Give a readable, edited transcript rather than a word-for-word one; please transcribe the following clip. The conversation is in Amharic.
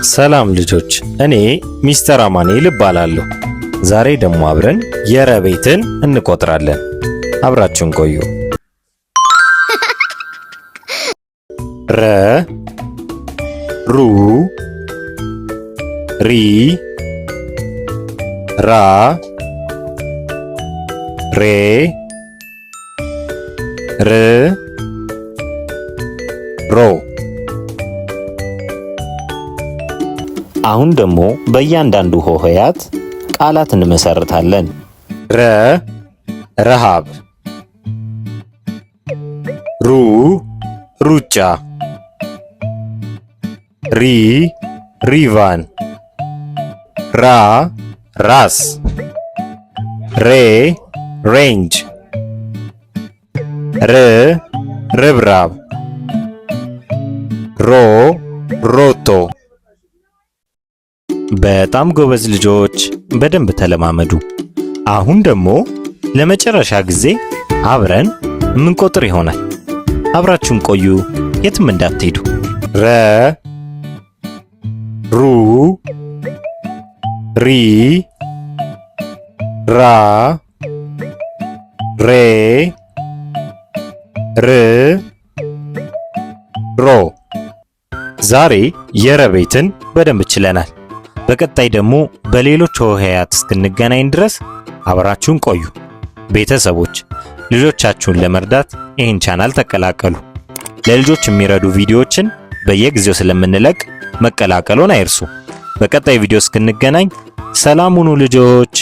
ሰላም ልጆች፣ እኔ ሚስተር አማኑኤል እባላለሁ። ዛሬ ደግሞ አብረን የረ ቤትን እንቆጥራለን። አብራችሁን ቆዩ። ረ፣ ሩ፣ ሪ፣ ራ፣ ሬ፣ ር፣ ሮ። አሁን ደግሞ በእያንዳንዱ ሆሄያት ቃላት እንመሰርታለን። ረ፣ ረሃብ፣ ሩ፣ ሩጫ፣ ሪ፣ ሪቫን፣ ራ፣ ራስ፣ ሬ፣ ሬንጅ፣ ር፣ ርብራብ፣ ሮ፣ ሮቶ። በጣም ጎበዝ ልጆች፣ በደንብ ተለማመዱ። አሁን ደግሞ ለመጨረሻ ጊዜ አብረን የምንቆጥር ይሆናል። አብራችሁን ቆዩ፣ የትም እንዳትሄዱ። ረ፣ ሩ፣ ሪ፣ ራ፣ ሬ፣ ር፣ ሮ። ዛሬ የረ ቤትን በደንብ ችለናል። በቀጣይ ደግሞ በሌሎች ሆሄያት እስክንገናኝ ድረስ አብራችሁን ቆዩ። ቤተሰቦች ልጆቻችሁን ለመርዳት ይህን ቻናል ተቀላቀሉ። ለልጆች የሚረዱ ቪዲዮዎችን በየጊዜው ስለምንለቅ መቀላቀሉን አይርሱ። በቀጣይ ቪዲዮ እስክንገናኝ ሰላም ሁኑ ልጆች።